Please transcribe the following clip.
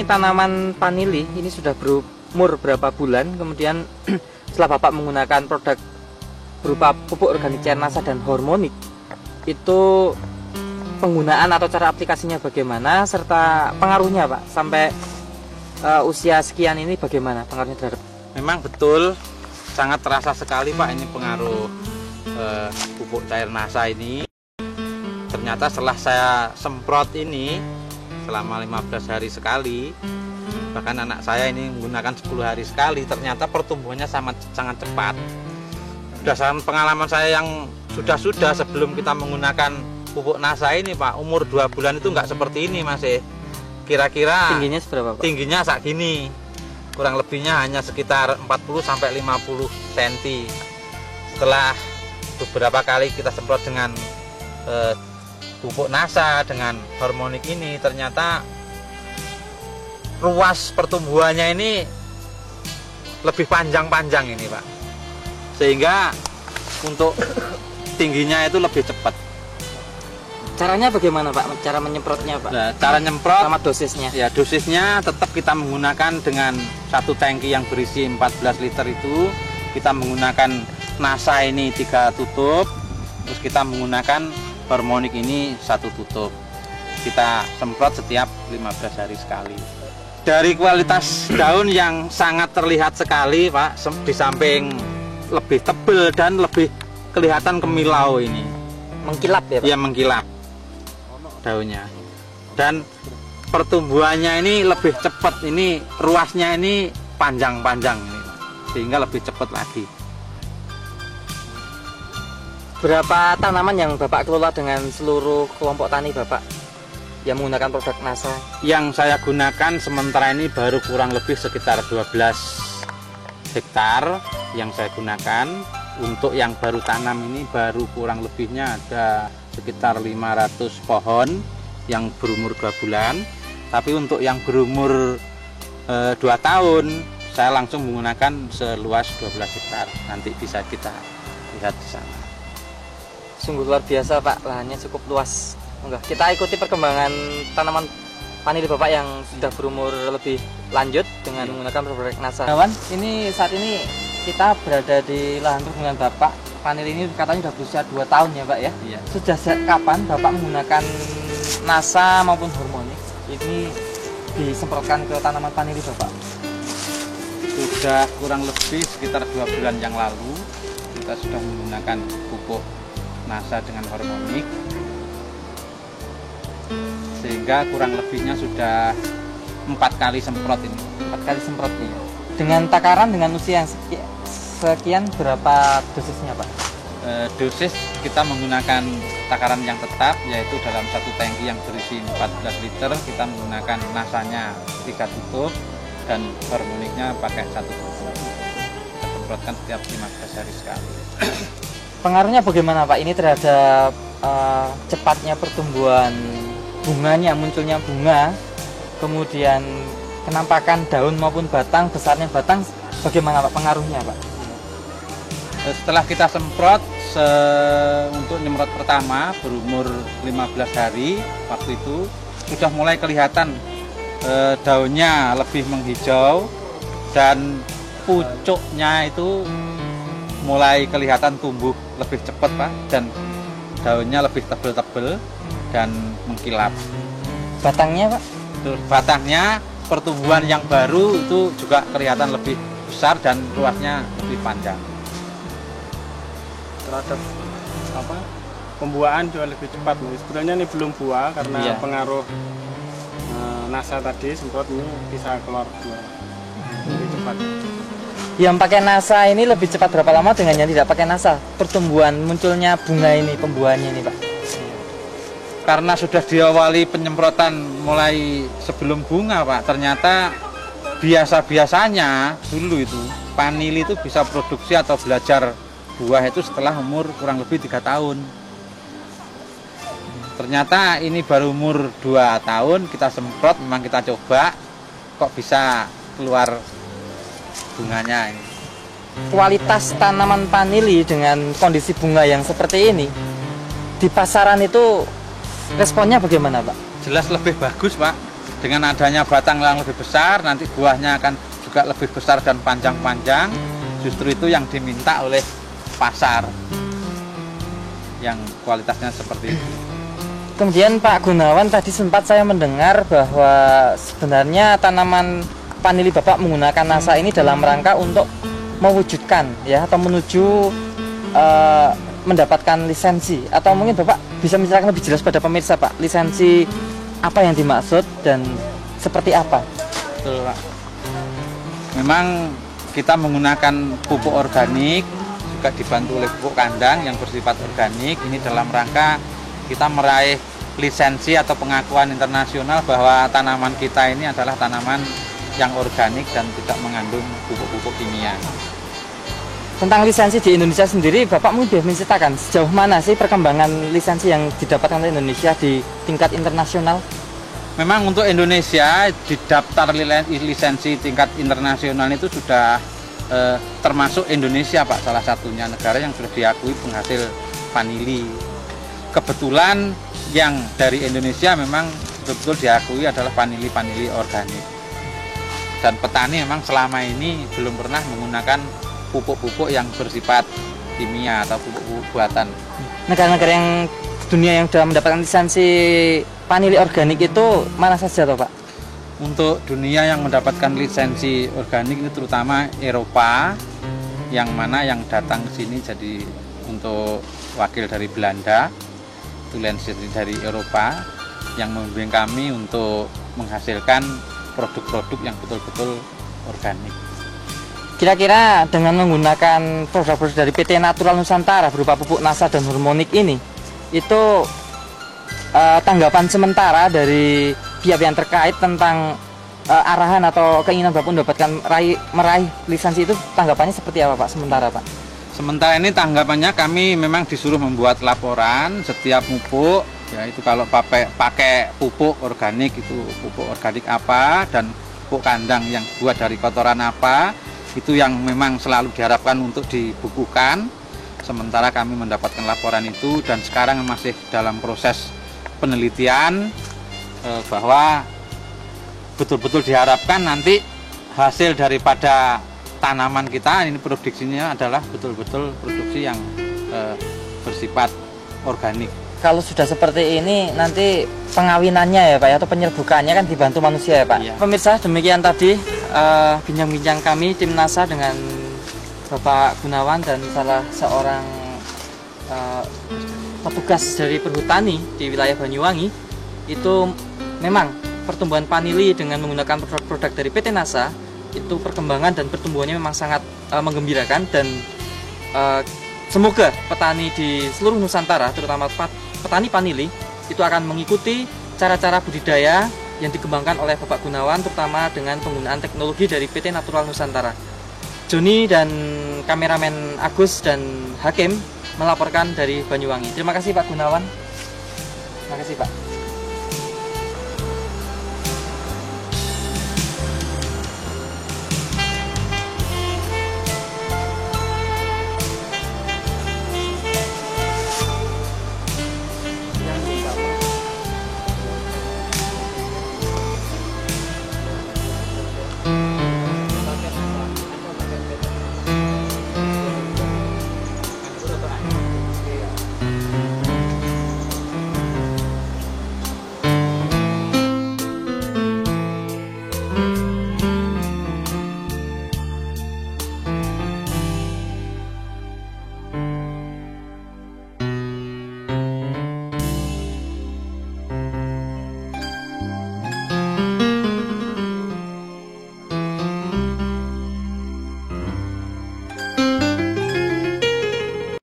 tanaman vanili ini sudah berumur berapa bulan, kemudian setelah Bapak menggunakan produk berupa pupuk organik cair NASA dan hormonik, itu penggunaan atau cara aplikasinya bagaimana, serta pengaruhnya Pak sampai usia sekian ini bagaimana pengaruhnya terhadap? Memang betul, sangat terasa sekali Pak ini pengaruh pupuk cair NASA ini. Ternyata setelah saya semprot ini selama 15 hari sekali, bahkan anak saya ini menggunakan 10 hari sekali, ternyata pertumbuhannya sangat cepat. Berdasarkan pengalaman saya yang sudah sebelum kita menggunakan pupuk NASA ini Pak, umur 2 bulan itu nggak seperti ini masih. Kira-kira tingginya seberapa Pak? Tingginya saat gini, kurang lebihnya hanya sekitar 40-50 cm. Setelah beberapa kali kita semprot dengan pupuk NASA dengan hormonik ini, ternyata ruas pertumbuhannya ini lebih panjang ini Pak, sehingga untuk tingginya itu lebih cepat. Caranya bagaimana Pak? Cara menyemprotnya Pak? Nah, cara nyemprot sama dosisnya? Ya, dosisnya tetap kita menggunakan dengan satu tangki yang berisi 14 liter itu. Kita menggunakan NASA ini 3 tutup, terus kita menggunakan hormonik ini 1 tutup. Kita semprot setiap 15 hari sekali. Dari kualitas daun yang sangat terlihat sekali Pak, di samping lebih tebal dan lebih kelihatan kemilau ini. Mengkilap ya Pak? Ya, mengkilap daunnya. Dan pertumbuhannya ini lebih cepat, ini ruasnya ini panjang-panjang ini, sehingga lebih cepat lagi. Berapa tanaman yang Bapak kelola dengan seluruh kelompok tani Bapak yang menggunakan produk NASA? Yang saya gunakan sementara ini baru kurang lebih sekitar 12 hektar yang saya gunakan. Untuk yang baru tanam ini baru kurang lebihnya ada sekitar 500 pohon yang berumur 2 bulan. Tapi untuk yang berumur 2 tahun, saya langsung menggunakan seluas 12 hektar. Nanti bisa kita lihat di sana. Sungguh luar biasa Pak, lahannya cukup luas. Enggak, kita ikuti perkembangan tanaman vanili Bapak yang sudah berumur lebih lanjut dengan menggunakan produk NASA. Kawan, ini saat ini kita berada di lahan perkebunan Bapak. Vanili ini katanya sudah berusia 2 tahun ya Pak ya? Iya. Sejak kapan Bapak menggunakan NASA maupun hormonik ini disemprotkan ke tanaman vanili Bapak? Sudah kurang lebih sekitar 2 bulan yang lalu kita sudah menggunakan pupuk NASA dengan hormonik, sehingga kurang lebihnya sudah 4 kali semprot ini. 4 kali semprot ini. Dengan takaran dengan usia yang sekian berapa dosisnya Pak? Dosis kita menggunakan takaran yang tetap, yaitu dalam satu tangki yang berisi 14 liter kita menggunakan NASA-nya 3 tutup dan hormoniknya pakai 1 tutup. Kita semprotkan setiap 15 hari sekali. Pengaruhnya bagaimana Pak ini terhadap cepatnya pertumbuhan bunganya, munculnya bunga, kemudian kenampakan daun maupun batang, besarnya batang, bagaimana Pak pengaruhnya Pak? Setelah kita semprot untuk nyemprot pertama berumur 15 hari, waktu itu sudah mulai kelihatan daunnya lebih menghijau dan pucuknya itu mulai kelihatan tumbuh lebih cepat Pak, dan daunnya lebih tebal-tebal dan mengkilap. Batangnya Pak? Batangnya pertumbuhan yang baru itu juga kelihatan lebih besar dan ruasnya lebih panjang. Terhadap pembuahan juga lebih cepat. Sebenarnya ini belum buah karena pengaruh NASA tadi semprot ini bisa keluar buah lebih cepat. Yang pakai NASA ini lebih cepat berapa lama dengan yang tidak pakai NASA? Pertumbuhan munculnya bunga ini, pembuahannya ini Pak? Karena sudah diawali penyemprotan mulai sebelum bunga Pak, ternyata biasa-biasanya dulu itu vanili itu bisa produksi atau belajar buah itu setelah umur kurang lebih 3 tahun. Ternyata ini baru umur 2 tahun kita semprot, memang kita coba kok bisa keluar bunganya ini. Kualitas tanaman vanili dengan kondisi bunga yang seperti ini di pasaran itu responnya bagaimana Pak? Jelas lebih bagus Pak. dengan adanya batang yang lebih besar, nanti buahnya akan juga lebih besar dan panjang-panjang. Justru itu yang diminta oleh pasar, yang kualitasnya seperti itu. Kemudian Pak Gunawan, tadi sempat saya mendengar bahwa sebenarnya tanaman vanili Bapak menggunakan NASA ini dalam rangka untuk mewujudkan ya, atau menuju mendapatkan lisensi, atau mungkin Bapak bisa menjelaskan lebih jelas pada pemirsa Pak, lisensi apa yang dimaksud dan seperti apa? Betul Pak. Memang kita menggunakan pupuk organik, juga dibantu oleh pupuk kandang yang bersifat organik. Ini dalam rangka kita meraih lisensi atau pengakuan internasional bahwa tanaman kita ini adalah tanaman yang organik dan tidak mengandung pupuk-pupuk kimia. Tentang lisensi di Indonesia sendiri, Bapak mungkin bisa menceritakan sejauh mana sih perkembangan lisensi yang didapatkan oleh Indonesia di tingkat internasional? Memang untuk Indonesia di daftar lisensi tingkat internasional itu sudah termasuk Indonesia Pak, salah satunya negara yang sudah diakui penghasil vanili. Kebetulan yang dari Indonesia memang betul-betul diakui adalah vanili organik. Dan petani memang selama ini belum pernah menggunakan pupuk-pupuk yang bersifat kimia atau pupuk buatan. Negara-negara yang dunia yang sudah mendapatkan lisensi vanili organik itu mana saja toh Pak? Untuk dunia yang mendapatkan lisensi organik itu terutama Eropa, yang mana yang datang ke sini jadi untuk wakil dari Belanda, itu lisensi dari Eropa yang membimbing kami untuk menghasilkan produk-produk yang betul-betul organik. Kira-kira dengan menggunakan produk-produk dari PT Natural Nusantara berupa pupuk NASA dan hormonik ini, itu tanggapan sementara dari pihak yang terkait tentang arahan atau keinginan Bapak mendapatkan meraih lisensi itu, tanggapannya seperti apa Pak sementara Pak? Sementara ini tanggapannya kami memang disuruh membuat laporan setiap pupuk, ya itu kalau pakai pupuk organik itu pupuk organik apa, dan pupuk kandang yang buat dari kotoran apa, itu yang memang selalu diharapkan untuk dibukukan. Sementara kami mendapatkan laporan itu dan sekarang masih dalam proses penelitian bahwa betul-betul diharapkan nanti hasil daripada tanaman kita ini produksinya adalah betul-betul produksi yang bersifat organik. Kalau sudah seperti ini nanti pengawinannya ya Pak ya, atau penyerbukannya kan dibantu manusia ya Pak. Iya. Pemirsa, demikian tadi bincang-bincang kami tim NASA dengan Bapak Gunawan dan salah seorang petugas dari perhutani di wilayah Banyuwangi. Itu memang pertumbuhan vanili dengan menggunakan produk-produk dari PT NASA itu perkembangan dan pertumbuhannya memang sangat menggembirakan, dan semoga petani di seluruh Nusantara, terutama petani vanili, itu akan mengikuti cara-cara budidaya yang dikembangkan oleh Bapak Gunawan, terutama dengan penggunaan teknologi dari PT Natural Nusantara. Joni dan kameramen Agus dan Hakim melaporkan dari Banyuwangi. Terima kasih Pak Gunawan. Terima kasih Pak.